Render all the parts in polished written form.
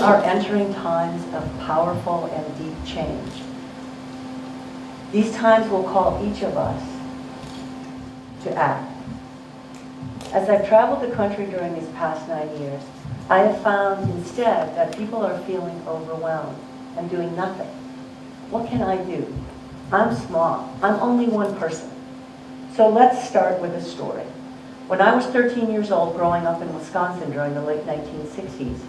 are entering times of powerful and deep change. These times will call each of us to act. As I've traveled the country during these past 9 years, I have found instead that people are feeling overwhelmed and doing nothing. What can I do? I'm small. I'm only one person. So let's start with a story. When I was 13 years old growing up in Wisconsin during the late 1960s,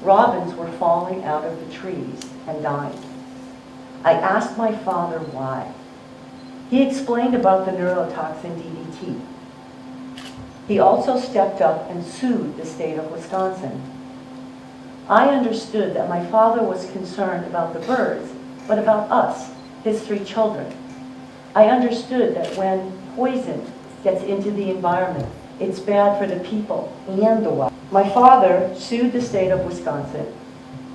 robins were falling out of the trees and dying. I asked my father why. He explained about the neurotoxin DDT. He also stepped up and sued the state of Wisconsin. I understood that my father was concerned about the birds, but about us, his 3 children. I understood that when poison gets into the environment, it's bad for the people and the wild. My father sued the state of Wisconsin,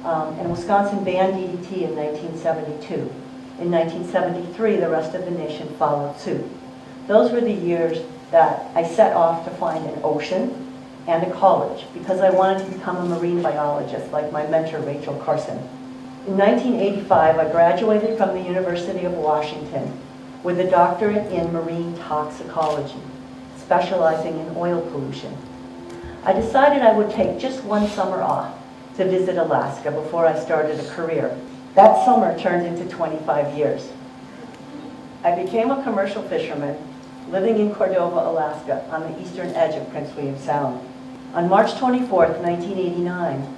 and Wisconsin banned DDT in 1972. In 1973, the rest of the nation followed suit. Those were the years that I set off to find an ocean and a college because I wanted to become a marine biologist like my mentor, Rachel Carson. In 1985, I graduated from the University of Washington with a doctorate in marine toxicology, specializing in oil pollution. I decided I would take just one summer off to visit Alaska before I started a career. That summer turned into 25 years. I became a commercial fisherman living in Cordova, Alaska, on the eastern edge of Prince William Sound. On March 24th, 1989,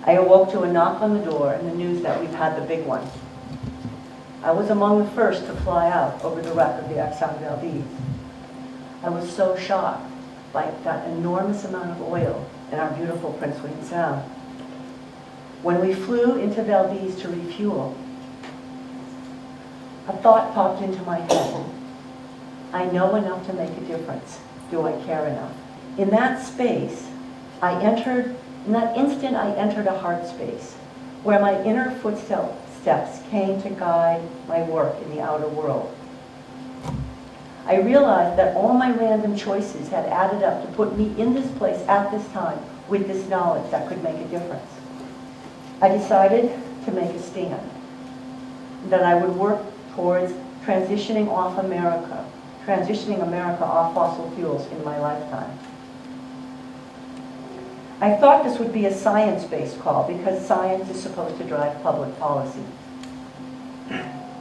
I awoke to a knock on the door and the news that we've had the big one. I was among the first to fly out over the wreck of the Exxon Valdez. I was so shocked by that enormous amount of oil in our beautiful Prince William Sound. When we flew into Valdez to refuel, a thought popped into my head. I know enough to make a difference. Do I care enough? In that space, in that instant, I entered a heart space where my inner footsteps came to guide my work in the outer world. I realized that all my random choices had added up to put me in this place at this time with this knowledge that could make a difference. I decided to make a stand, that I would work towards transitioning America off fossil fuels in my lifetime. I thought this would be a science-based call because science is supposed to drive public policy.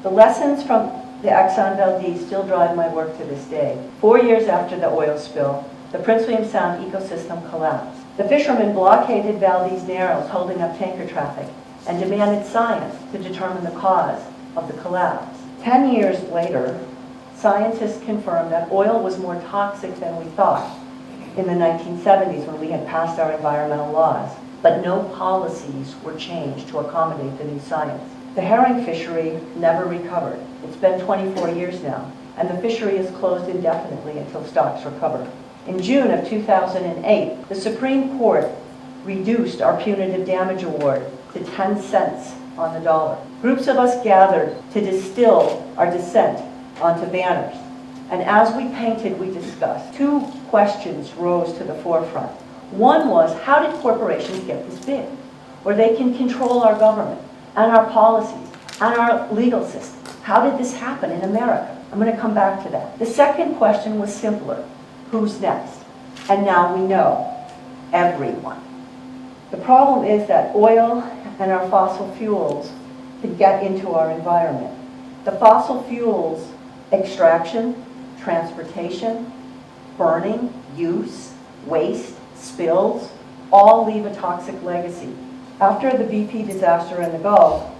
The lessons from the Exxon Valdez still drive my work to this day. 4 years after the oil spill, the Prince William Sound ecosystem collapsed. The fishermen blockaded Valdez Narrows, holding up tanker traffic, and demanded science to determine the cause of the collapse. 10 years later, scientists confirmed that oil was more toxic than we thought in the 1970s when we had passed our environmental laws, but no policies were changed to accommodate the new science. The herring fishery never recovered. It's been 24 years now, and the fishery is closed indefinitely until stocks recover. In June of 2008, the Supreme Court reduced our punitive damage award to 10 cents on the dollar. Groups of us gathered to distill our dissent onto banners. And as we painted, we discussed. 2 questions rose to the forefront. One was, how did corporations get this big? Where they can control our government and our policies and our legal system. How did this happen in America? I'm going to come back to that. The second question was simpler. Who's next? And now we know. Everyone. The problem is that oil and our fossil fuels can get into our environment. The fossil fuels extraction, transportation, burning, use, waste, spills, all leave a toxic legacy. After the BP disaster in the Gulf,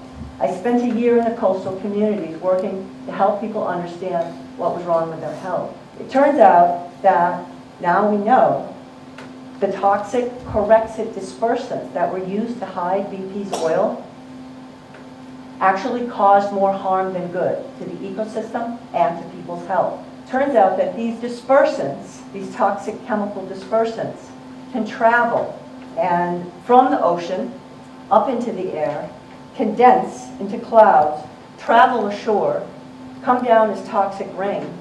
I spent a year in the coastal communities working to help people understand what was wrong with their health. It turns out that now we know the toxic corrosive dispersants that were used to hide BP's oil actually caused more harm than good to the ecosystem and to people's health. Turns out that these dispersants, these toxic chemical dispersants, can travel and from the ocean up into the air, condense into clouds, travel ashore, come down as toxic rain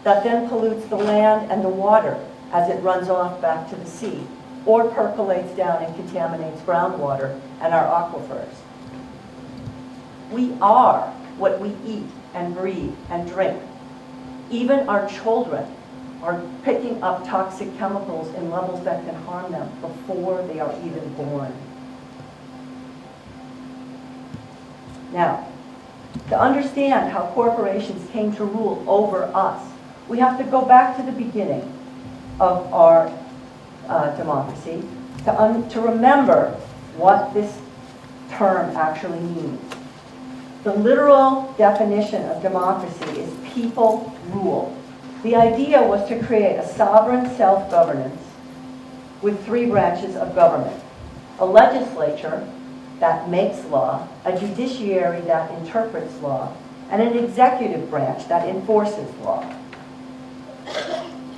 that then pollutes the land and the water as it runs off back to the sea. or percolates down and contaminates groundwater and our aquifers. We are what we eat and breathe and drink. Even our children are picking up toxic chemicals in levels that can harm them before they are even born. Now, to understand how corporations came to rule over us, we have to go back to the beginning of our democracy to remember what this term actually means. The literal definition of democracy is people rule. The idea was to create a sovereign self-governance with three branches of government: a legislature that makes law, a judiciary that interprets law, and an executive branch that enforces law.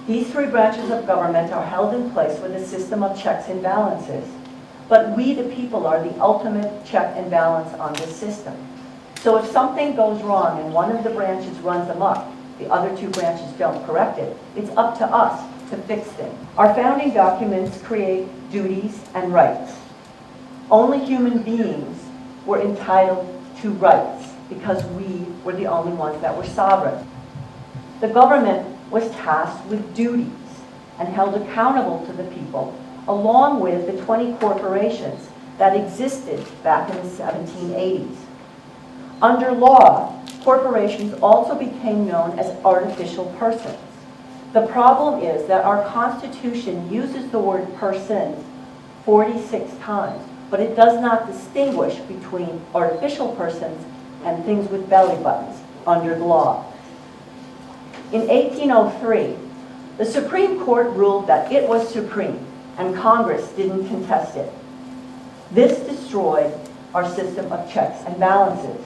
These three branches of government are held in place with a system of checks and balances, but we, the people, are the ultimate check and balance on this system. So if something goes wrong and one of the branches runs amok, the other two branches don't correct it, it's up to us to fix things. Our founding documents create duties and rights. Only human beings were entitled to rights because we were the only ones that were sovereign. The government was tasked with duties and held accountable to the people, along with the 20 corporations that existed back in the 1780s. Under law, corporations also became known as artificial persons. The problem is that our Constitution uses the word person 46 times, but it does not distinguish between artificial persons and things with belly buttons under the law. In 1803, the Supreme Court ruled that it was supreme, and Congress didn't contest it. This destroyed our system of checks and balances.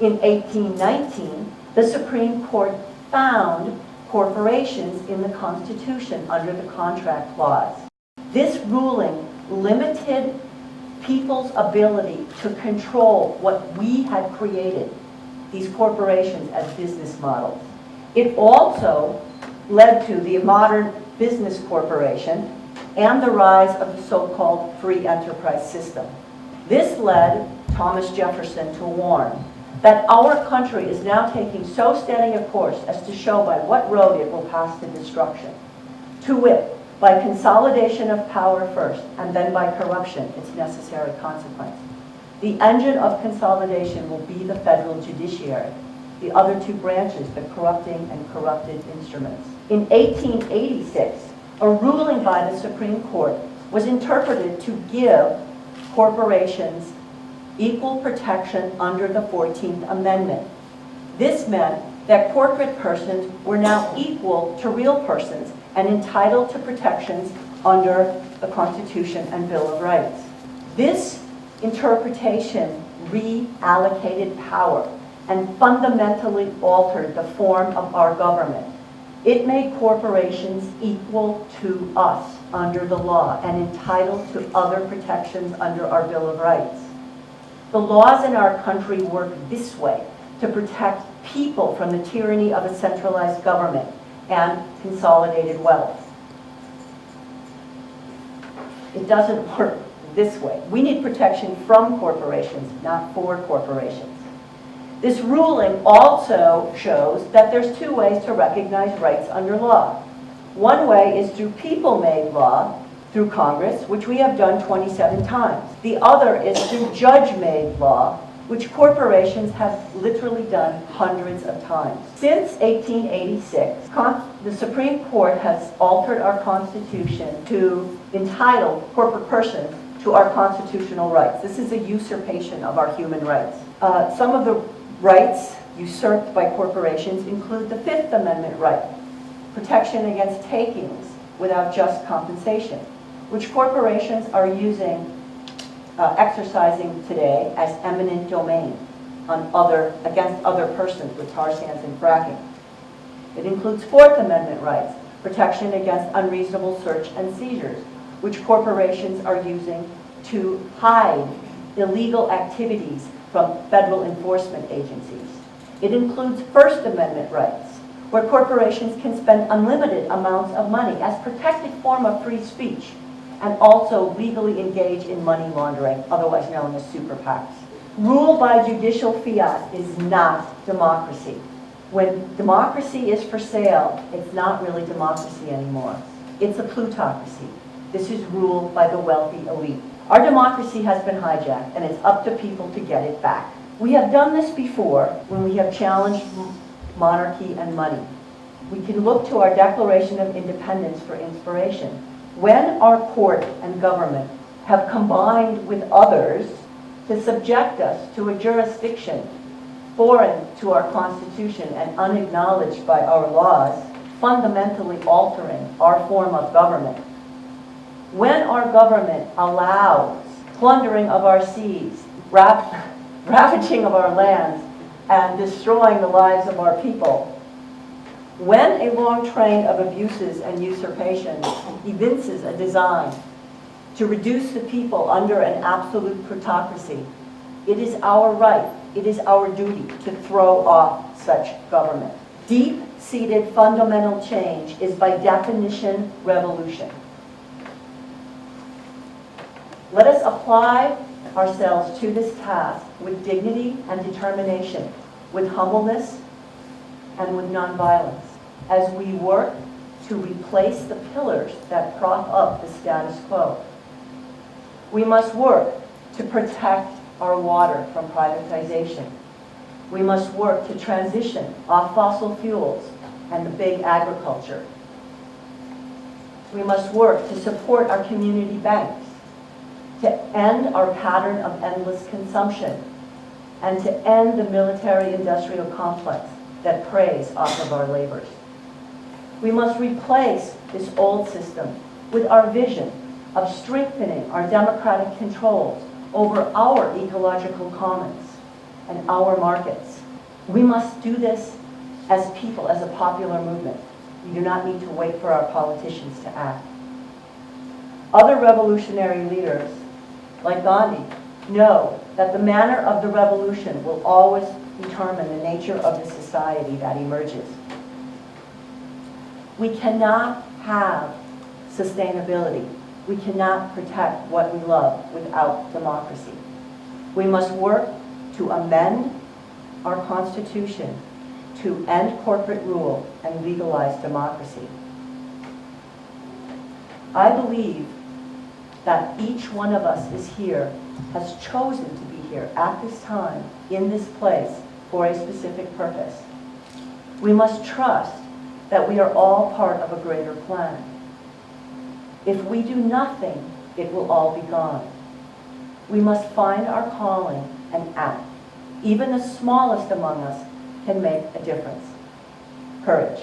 In 1819, the Supreme Court found corporations in the Constitution under the Contract Clause. This ruling limited people's ability to control what we had created, these corporations, as business models. It also led to the modern business corporation and the rise of the so-called free enterprise system. This led Thomas Jefferson to warn that our country is now taking so steady a course as to show by what road it will pass to destruction. To wit, by consolidation of power first, and then by corruption, its necessary consequence. The engine of consolidation will be the federal judiciary, the other two branches, the corrupting and corrupted instruments. In 1886, a ruling by the Supreme Court was interpreted to give corporations equal protection under the 14th Amendment. This meant that corporate persons were now equal to real persons and entitled to protections under the Constitution and Bill of Rights. This interpretation reallocated power and fundamentally altered the form of our government. It made corporations equal to us under the law and entitled to other protections under our Bill of Rights. The laws in our country work this way to protect people from the tyranny of a centralized government and consolidated wealth. It doesn't work this way. We need protection from corporations, not for corporations. This ruling also shows that there's two ways to recognize rights under law. One way is through people-made law, through Congress, which we have done 27 times. The other is through judge-made law, which corporations have literally done hundreds of times. Since 1886, the Supreme Court has altered our Constitution to entitle corporate persons to our constitutional rights. This is a usurpation of our human rights. Some of the rights usurped by corporations include the Fifth Amendment right, protection against takings without just compensation, which corporations are exercising today as eminent domain against other persons with tar sands and fracking. It includes Fourth Amendment rights, protection against unreasonable search and seizures, which corporations are using to hide illegal activities from federal enforcement agencies. It includes First Amendment rights, where corporations can spend unlimited amounts of money as protected form of free speech and also legally engage in money laundering, otherwise known as super PACs. Rule by judicial fiat is not democracy. When democracy is for sale, it's not really democracy anymore. It's a plutocracy. This is ruled by the wealthy elite. Our democracy has been hijacked, and it's up to people to get it back. We have done this before when we have challenged monarchy and money. We can look to our Declaration of Independence for inspiration. When our court and government have combined with others to subject us to a jurisdiction foreign to our Constitution and unacknowledged by our laws, fundamentally altering our form of government. When our government allows plundering of our seas, ravaging of our lands, and destroying the lives of our people, when a long train of abuses and usurpations evinces a design to reduce the people under an absolute plutocracy, it is our right, it is our duty to throw off such government. Deep-seated fundamental change is by definition revolution. Let us apply ourselves to this task with dignity and determination, with humbleness and with nonviolence, as we work to replace the pillars that prop up the status quo. We must work to protect our water from privatization. We must work to transition off fossil fuels and the big agriculture. We must work to support our community banks, to end our pattern of endless consumption, and to end the military-industrial complex that preys off of our labors. We must replace this old system with our vision of strengthening our democratic controls over our ecological commons and our markets. We must do this as people, as a popular movement. We do not need to wait for our politicians to act. Other revolutionary leaders, like Gandhi, know that the manner of the revolution will always determine the nature of the society that emerges. We cannot have sustainability. We cannot protect what we love without democracy. We must work to amend our Constitution to end corporate rule and legalize democracy. I believe that each one of us is here, has chosen to be here at this time, in this place, for a specific purpose. We must trust that we are all part of a greater plan. If we do nothing, it will all be gone. We must find our calling and act. Even the smallest among us can make a difference. Courage.